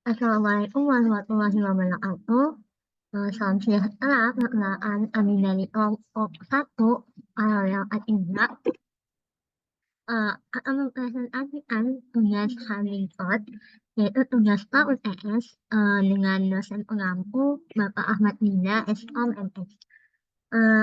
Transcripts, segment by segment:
Assalamualaikum warahmatullahi wabarakatuh. Salam sejahtera, perkenalkan kami dari kelompok 1 yang Indra akan mempresentasikan tugas Hamilton, yaitu tugas KUTS dengan dosen pengampu Bapak Ahmad Nida, SKOM MS.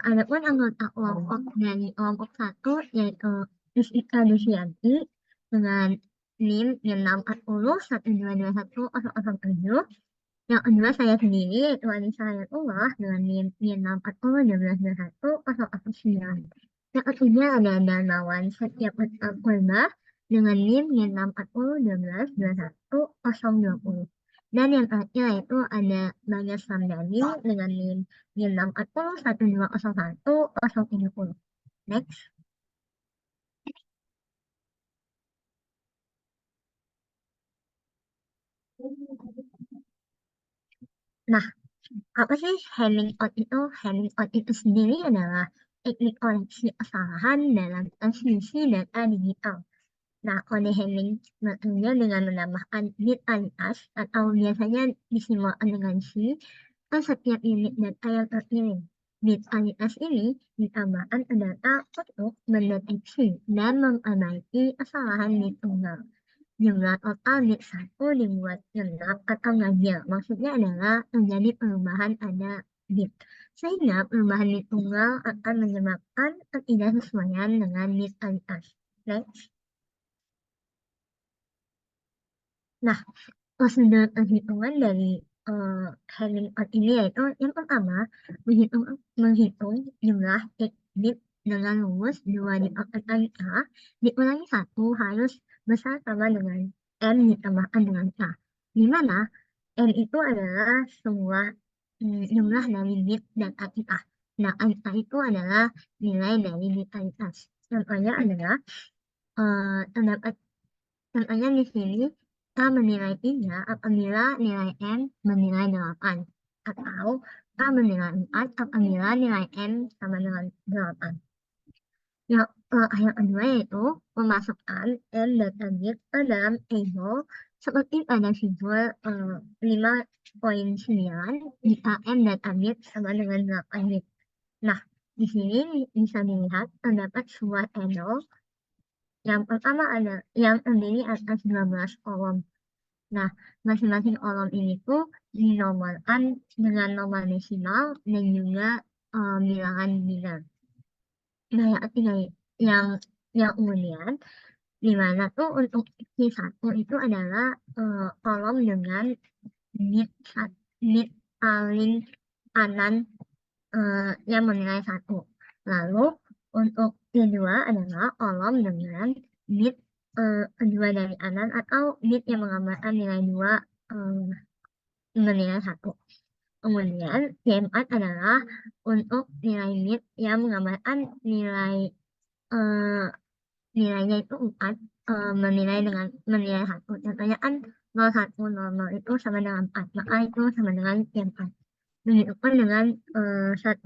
Adapun anggota kelompok dari kelompok 1 yaitu Rizika Dusianti dengan NIM 64012210007. Yang kedua saya sendiri yaitu Anissa Hayatullah dengan NIM 64012210009. Yang ketiga ada Darmawan Setia Purba dengan NIM 64012210020. Dan yang terakhir yaitu ada Bagas Ramdhani dengan NIM 64012011030. Next. Nah, apa sih hemming out itu? Hemming out itu sendiri adalah teknik koreksi kesalahan dalam transmisi data digital. Nah, kode Hamming bekerja dengan menambahkan bit alias atau biasanya disimbolkan dengan C ke setiap unit data yang terkirim. Bit alias ini ditambahkan ke data untuk mendeteksi dan memperbaiki kesalahan bit tunggal. Jumlah total bit 1 dibuat genap atau ganjil. Maksudnya adalah terjadi perubahan pada bit. Sehingga perubahan bit tunggal akan menyebabkan ketidaksesuaian dengan bit alias. Next. Nah, prosedur penghitungan dari Hamming out ini yaitu yang pertama menghitung jumlah bit dengan rumus 2 dipakaikan A dikurangi 1 harus besar sama dengan N ditambahkan dengan K. Di mana N itu adalah semua jumlah dari bit dan A. Nah, A itu adalah nilai dari bit alias. Contohnya adalah terdapat contohnya di sini K menilai 3 apabila nilai N menilai 8. Atau K menilai 4 apabila nilai N sama dengan 8. Yang kedua yaitu memasukkan N data bit ke dalam table seperti pada figur 5.9 jika N data bit sama dengan 8 bit. Nah, di sini bisa dilihat terdapat sebuah table. Yang pertama ada yang terdiri atas 12 kolom. Nah, masing-masing kolom ini tuh dinomorkan dengan nomor desimal dan juga bilangan biner. Nah, yang ketiga yang yang kemudian di mana tuh untuk Q1 itu adalah kolom dengan bit paling kanan yang menilai 1. Lalu untuk kedua adalah kolom dengan bit kedua dari kanan atau bit yang menggambarkan nilai 2 menilai 1. Kemudian C4 adalah untuk nilai bit yang menggambarkan eh, nilainya itu 4 menilai 1. Contohnya kan 0100 itu sama dengan 4, maka itu sama dengan C4. Begitupun dengan 100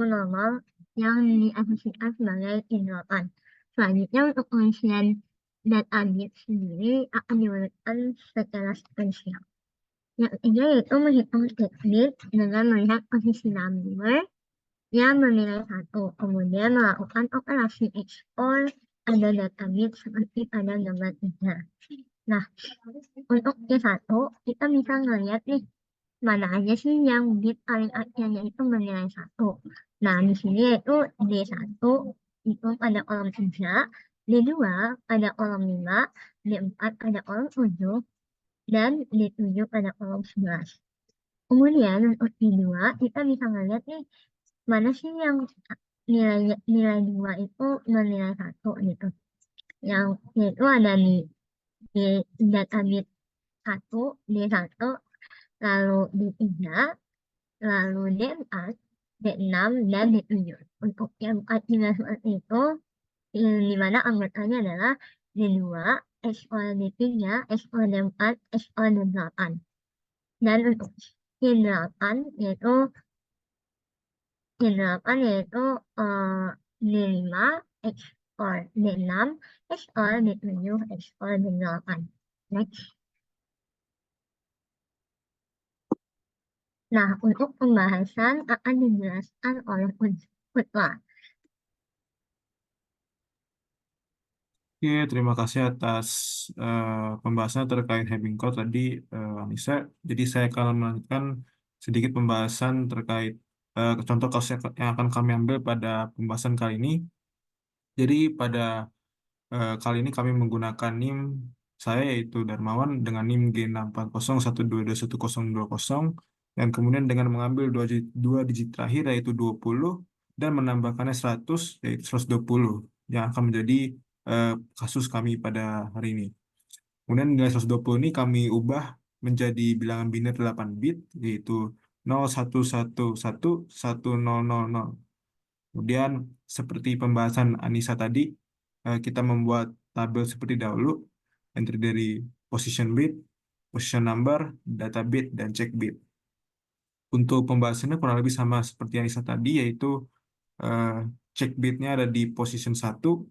yang diasumsikan sebagai indrotan. Selanjutnya untuk pengisian data bit sendiri akan diurutkan secara sequential. Yang ketiga yaitu menghitung state bit dengan melihat posisi number yang menilai 1, kemudian melakukan operasi ekspor pada data bit seperti pada gambar 3. Nah, untuk C1 kita bisa ngeliat nih mana aja sih yang bit paling akhirnya itu menilai 1. Nah, di sini yaitu D1 itu pada kolom 3, D2 pada kolom 5, D4 pada kolom 7, dan D7 pada kolom 11. Kemudian untuk D2 kita bisa ngeliat nih mana sih yang nilai 2 itu menilai 1 gitu. Yang itu ada di data bit 1, D1, lalu D3, lalu D4, D6, dan D7. Untuk yang 4 juga seperti itu, di mana anggotanya adalah D2, XOR D3, XOR D4, XOR D8. Dan untuk D8 yaitu D5, XOR D6, XOR D7, XOR D8. Next. Nah, untuk pembahasan akan dijelaskan oleh Unla. Oke, terima kasih atas pembahasan terkait having code tadi, Anissa. Jadi saya akan melanjutkan sedikit pembahasan terkait contoh kasus yang akan kami ambil pada pembahasan kali ini. Jadi pada kali ini kami menggunakan NIM saya yaitu Darmawan dengan NIM G64012211020 dan kemudian dengan mengambil dua digit terakhir yaitu 20 dan menambahkannya 100 yaitu 120 yang akan menjadi eh, kasus kami pada hari ini. Kemudian nilai 120 ini kami ubah menjadi bilangan biner 8 bit yaitu 01111000. Kemudian seperti pembahasan Anissa tadi, kita membuat tabel seperti dahulu, entry dari position bit, position number, data bit, dan check bit. Untuk pembahasannya kurang lebih sama seperti Anissa tadi, yaitu eh, check bitnya ada di position 1, 2,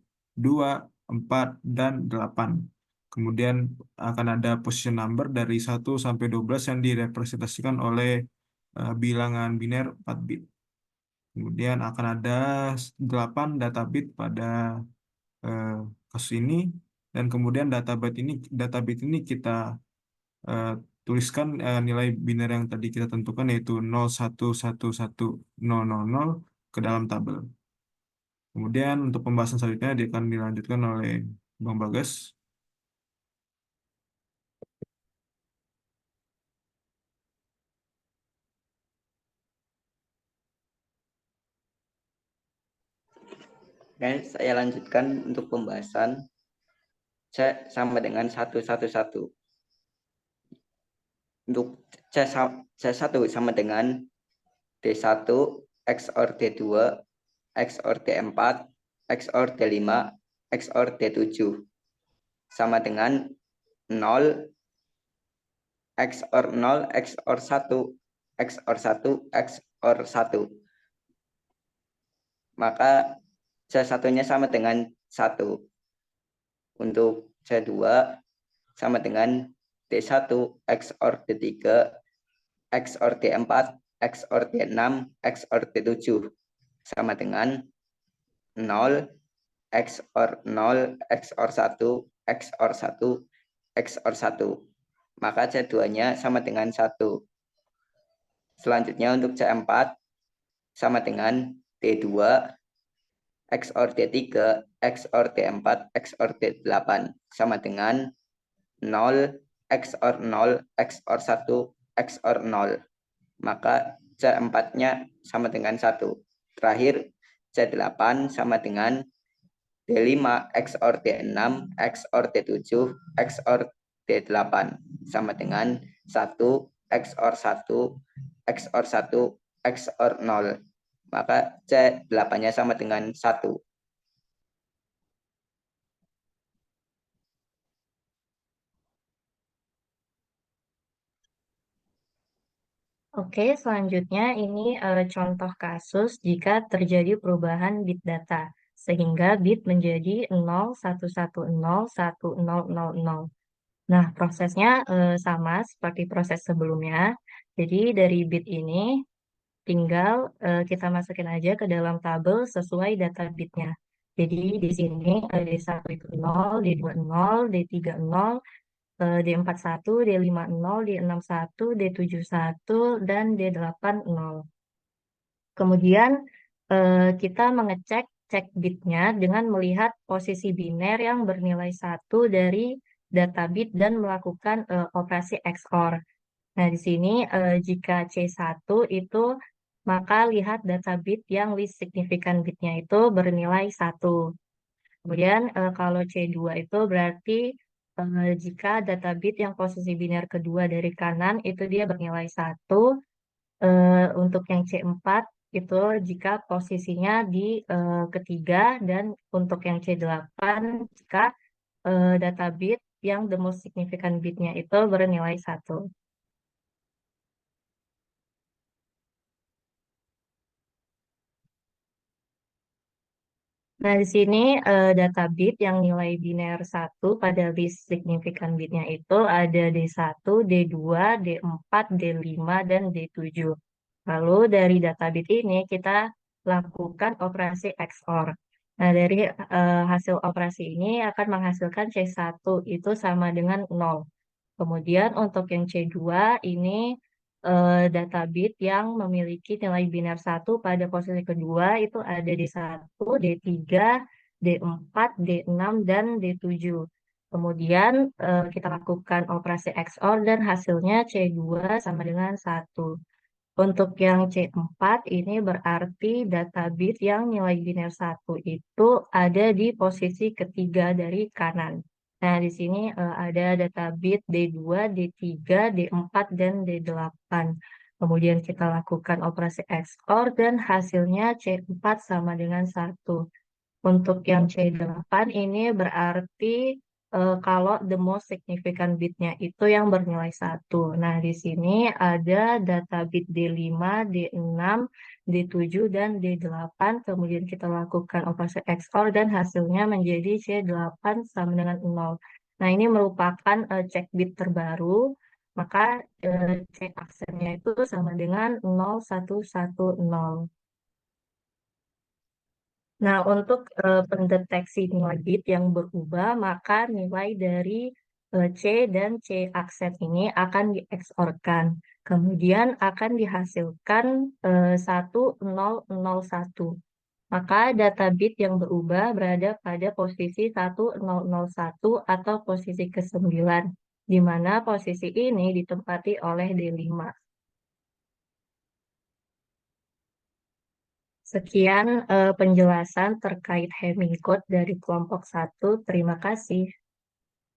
4, dan 8. Kemudian akan ada position number dari 1 sampai 12 yang direpresentasikan oleh bilangan biner 4 bit. Kemudian akan ada 8 data bit pada eh, kasus ini dan kemudian data bit ini kita eh, tuliskan nilai biner yang tadi kita tentukan yaitu 01111000 ke dalam tabel. Kemudian untuk pembahasan selanjutnya dia akan dilanjutkan oleh Bang Bagas. Oke, saya lanjutkan untuk pembahasan C sama dengan 111. Untuk C1 sama dengan D1 XOR D2 XOR D4 XOR D5 XOR D7 sama dengan 0 XOR 0 XOR 1 XOR 1 XOR 1. Maka C1-nya sama dengan 1. Untuk C2 sama dengan D1 XOR D3 XOR D4 XOR D6 XOR D7 sama dengan 0 XOR 0 XOR 1 XOR 1 XOR 1. Maka C2-nya sama dengan 1. Selanjutnya untuk C4 sama dengan D2 XOR D3 XOR D4 XOR D8 sama dengan 0 XOR 0 XOR 1 XOR 0. Maka C4-nya sama dengan 1. Terakhir C8 sama dengan D5 XOR D6 XOR D7 XOR D8 sama dengan 1 XOR 1 XOR 1 XOR 0. Maka C8-nya sama dengan 1. Oke, selanjutnya ini contoh kasus jika terjadi perubahan bit data, sehingga bit menjadi 01101000. Nah, prosesnya sama seperti proses sebelumnya. Jadi dari bit ini tinggal kita masukin aja ke dalam tabel sesuai data bitnya. Jadi di sini D1 itu 0, D2 0, D3 0, D41, D50, D61, D71, dan D8 0. Kemudian kita mengecek cek bitnya dengan melihat posisi biner yang bernilai 1 dari data bit dan melakukan operasi XOR. Nah, di sini jika C1 itu maka lihat data bit yang least significant bitnya itu bernilai 1. Kemudian kalau C2 itu berarti jika data bit yang posisi biner kedua dari kanan itu dia bernilai 1. Untuk yang C4 itu jika posisinya di ketiga dan untuk yang C8 jika data bit yang the most significant bitnya itu bernilai 1. Nah, di sini data bit yang nilai biner 1 pada list signifikan bitnya itu ada D1, D2, D4, D5, dan D7. Lalu dari data bit ini kita lakukan operasi XOR. Nah, dari hasil operasi ini akan menghasilkan C1 itu sama dengan 0. Kemudian untuk yang C2 ini data bit yang memiliki nilai biner 1 pada posisi kedua itu ada D1, D3, D4, D6, dan D7. Kemudian kita lakukan operasi XOR dan hasilnya C2 sama dengan 1. Untuk yang C4 ini berarti data bit yang nilai biner 1 itu ada di posisi ketiga dari kanan. Nah, di sini ada data bit D2, D3, D4, dan D8. Kemudian kita lakukan operasi XOR dan hasilnya C4 sama dengan 1. Untuk yang C8 ini berarti kalau the most significant bitnya itu yang bernilai 1. Nah, di sini ada data bit D5, D6, D7, dan D8. Kemudian kita lakukan operasi XOR dan hasilnya menjadi C8 sama dengan 0. Nah, ini merupakan cek bit terbaru. Maka cek aksennya itu sama dengan 0110. Nah, untuk pendeteksi nilai bit yang berubah, maka nilai dari C dan C aksen ini akan di-XOR-kan. Kemudian akan dihasilkan 1001. Maka data bit yang berubah berada pada posisi 1001 atau posisi ke-9, di mana posisi ini ditempati oleh D5. Sekian penjelasan terkait Hamming code dari kelompok 1. Terima kasih.